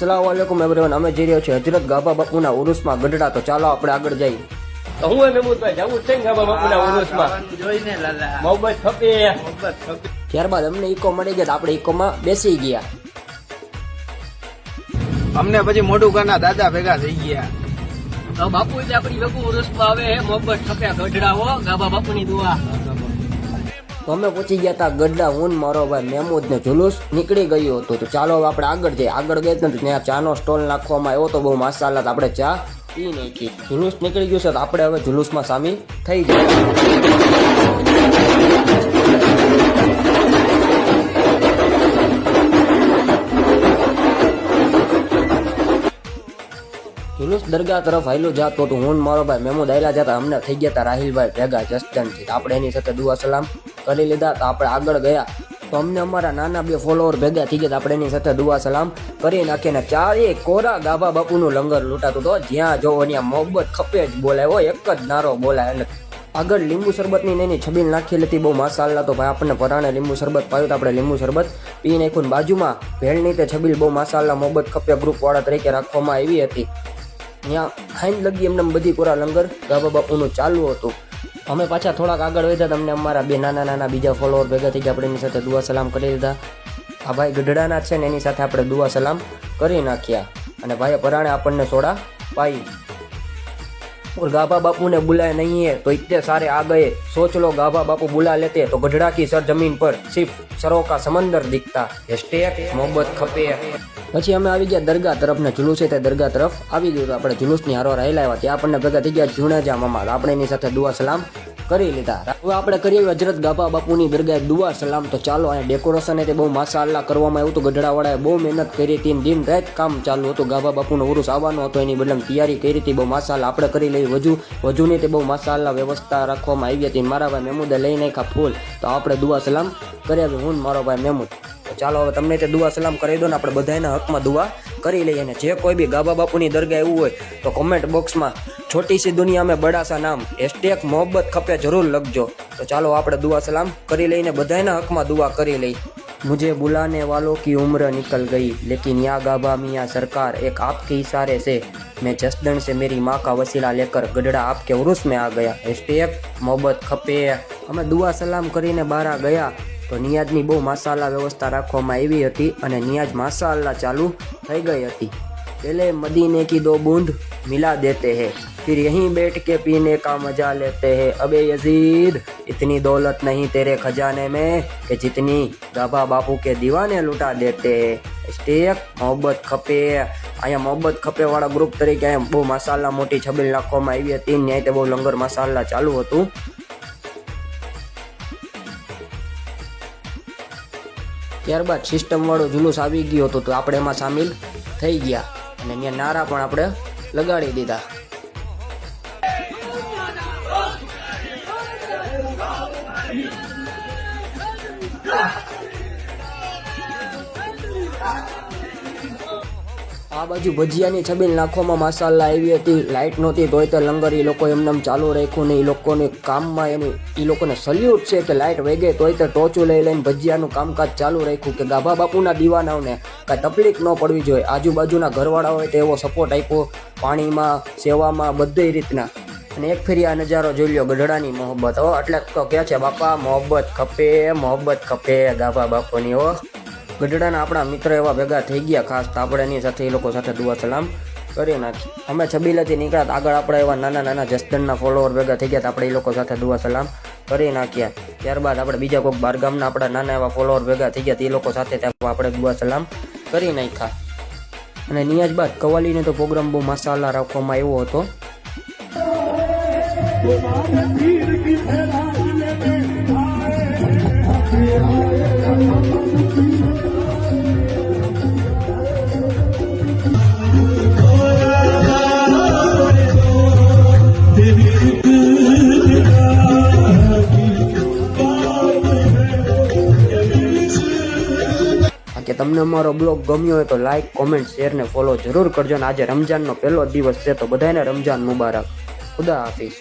अस्सलाम वालेकुम एवरीवन। અમે જઈ રહ્યા છીએ હજરત ગાભા બાપુના ઉરુસમાં ગઢડા। તો ચાલો આપણે આગળ જઈએ। તો હું મહેમૂદભાઈ જવું છે ને ગાભા બાપુના ઉરુસમાં જોઈને લાલા મોહબ્બત ખપે ત્યારબાદ અમને ઈકો મળી ગયા, આપણે ઈકોમાં બેસી ગયા। અમને પછી મોઢું ગાના દાદા ભેગા થઈ ગયા। તો બાપુ એટલે આપણી ભેગું ઉરુસમાં આવે મોહબ્બત ખપે ગઢડા હો ગાભા બાપુની દુઆ। તો અમે પહોંચી ગયા હતા ગઢડા। હું મારો ભાઈ મહેમૂદ ને જુલુસ નીકળી ગયું હતું। તો ચાલો હવે આપણે આગળ જઈએ। આગળ ગઈ ને ત્યાં ચાનો સ્ટોલ નાખવામાં આવ્યો તો બહુ માશાલ્લાહ, આપણે ચા પી નાખી। જુલુસ નીકળી ગયું છે તો આપણે હવે જુલુસમાં સામેલ થઈ જાય। જુલુસ દરગાહ તરફ હાલ્યું જાતો તો હું મારો ભાઈ મહેમૂદ આયલા જતા અમને થઈ ગયા હતા રાહિલભાઈ ભેગા જસદણથી। આપણે એની સાથે દુઆ સલામ કરી લીધા। તો આપણે આગળ ગયા તો અમને અમારા નાના બે ફોલોવર ભેગા થઈ ગયા। આપણે એની સાથે દુઆ સલામ કરી નાખીને ચારે કોરા ગાભા બાપુનું લંગર લૂંટાતું તો જ્યાં જોવો ત્યાં મોહબ્બત ખપે જ બોલાય હોય, એક જ નારો બોલાય। અને આગળ લીંબુ શરબતની એની છબીલ નાખેલી હતી બહુ માશાલ્લાહ। તો ભાઈ આપણને પરાણે લીંબુ શરબત પાયું તો આપણે લીંબુ શરબત પી નાખ્યું। બાજુમાં ભેળની તે છબીલ બહુ માશાલ્લાહ મોહબ્બત ખપે ગ્રુપવાળા તરીકે રાખવામાં આવી હતી। ત્યાં ખાઈને લગી એમને બધી કોરા લંગર ગાભા બાપુનું ચાલુ હતું। અમે પાછા થોડાક આગળ વધ્યા, તમને અમારા બે નાના નાના બીજા ફોલોવર ભેગા થઈ ગયા। આપણે એની સાથે દુઆ સલામ કરી લીધા। આ ભાઈ ગઢડાના છે ને એની સાથે આપણે દુઆ સલામ કરી નાખ્યા। અને ભાઈએ પરાણે આપણને સોડા પાઈ। और गाभा बापू ने बुलाए नहीं है तो इतने सारे आ गए, सोच लो गाभा बापू बुला लेते तो गढ़ड़ा की सरजमीन पर सिर्फ सरों का समंदर दिखता। मोहब्बत खपे। પછી અમે આવી ગયા દરગાહ તરફ ને જુલુસ છે તે દરગાહ તરફ આવી ગયું। આપણે જુલુસની હારો રહેલા આવ્યા ત્યાં આપણને ભેગા થઈ ગયા જુનેજા મામા। આપણે એની સાથે દુઆ સલામ કરી લીધા। હવે આપણે કરીએ હજરત ગાભા બાપુની દરગાહ દુઆ સલામ। તો ચાલો અહીંયા ડેકોરેશન તે બહુ માશાલ્લાહ કરવામાં આવ્યું હતું। ગઢડાવાળાએ બહુ મહેનત કરી હતી, દિન રાત કામ ચાલુ હતું। ગાભા બાપુનો ઉરુસ આવવાનો હતો એની બદલે તૈયારી કરી હતી બહુ માશાલ્લાહ। આપણે કરી લઈ વજૂની તે બહુ માશાલ્લાહ વ્યવસ્થા રાખવામાં આવી હતી। મારા ભાઈ મહેમૂદે લઈ નાખ્યા ફૂલ। તો આપણે દુઆ સલામ કરી આવ્યું હું મારો ભાઈ મહેમૂદ। તો ચાલો હવે તમને તે દુઆ સલામ કરી દો ને આપણે બધાના હકમાં દુઆ કરી લઈએ। અને જે કોઈ બી ગાભા બાપુની દરગાહ એવું હોય તો કોમેન્ટ બોક્સમાં छोटी सी दुनिया में बड़ा सा नाम #मोहब्बत खपे जरूर लखजो। तो चलो આપણે दुआ सलाम કરી લઈને બધાના હકમાં દુઆ કરી લઈ। मुझे बुलाने वालों की उम्र निकल गई, लेकिन या गाभा मियाँ सरकार एक आपके इशारे से मैं जसदण से मेरी माँ का वसीला लेकर गढ़ड़ा आपके उर्स में आ गया। #मोहब्बत खपे। અમે દુઆ સલામ કરીને બહાર ગયા તો નિયાજની બહુ માશાલ્લાહ વ્યવસ્થા રાખવામાં આવી હતી અને નિયાજ માશાલ્લાહ ચાલુ થઈ ગઈ હતી। पहले मदीने की 2 बूंद मिला देते हैं, फिर यहीं बैठ के पीने का मजा लेते हैं। अबे यजीद इतनी दौलत नहीं तेरे खजाने में कि जितनी गाभा बापू के दीवाने लुटा देते हैं। मोहब्बत खपे। અહીંયા મોહબ્બત ખપે વાળા ગ્રુપ તરીકે અહીંયા બહુ માશાલ્લાહ મોટી છબીલ નાખવામાં આવી હતી। ન્યાય તે બહુ લંગર માશાલ્લાહ ચાલુ હતું। ત્યારબાદ સિસ્ટમ વાળો જુલુસ આવી ગયો હતો તો આપણે એમાં સામેલ થઈ ગયા અને ત્યાં નારા પણ આપણે લગાડી દીધા। આ બાજુ ભજીયાની છબીલ નાખવામાં માશાલ્લાહ આવી હતી। લાઇટ નહોતી તોય તે લંગર એ લોકો એમને ચાલુ રાખ્યું ને એ લોકોને કામમાં એનું એ લોકોને સલ્યુટ છે કે લાઇટ વહી ગઈ તોય તે ટોચું લઈને ભજીયાનું કામકાજ ચાલુ રાખ્યું કે ગાભા બાપુના દીવાનાઓને કાંઈ તકલીફ ન પડવી જોઈએ। આજુબાજુના ઘરવાળા હોય તો એવો સપોર્ટ આપ્યો, પાણીમાં સેવામાં બધી રીતના। અને એક ફેરી આ નજારો જોઈ લ્યો ગઢડાની મોહબ્બત હો। એટલે તો કહે છે બાપા મોહબ્બત ખપે ગાભા બાપુની હો। ગઢડાના આપણા મિત્ર એવા ભેગા થઈ ગયા ખાસ, તો આપણે એની સાથે એ લોકો સાથે દુઆ સલામ કરી નાખી। અમે છબીલેથી નીકળ્યા આગળ આપણે એવા નાના નાના જસદણના ફોલોવર ભેગા થઈ ગયા, આપણે એ લોકો સાથે દુઆ સલામ કરી નાખ્યા। ત્યારબાદ આપણે બીજા કોઈક બારગામના આપણા નાના એવા ફોલોવર ભેગા થઈ ગયા, એ લોકો સાથે આપણે દુઆ સલામ કરી નાખ્યા। અને નિયાજ બાદ કવાલીનો તો પ્રોગ્રામ બહુ માશાલ્લાહ રાખવામાં આવ્યો હતો। કે તમને અમારો બ્લોગ ગમ્યો હોય તો લાઈક, કોમેન્ટ, શેર ને ફોલો જરૂર કરજો। અને આજે રમજાનનો પહેલો દિવસ છે તો બધાને રમજાન મુબારક। ખુદા હાફિઝ।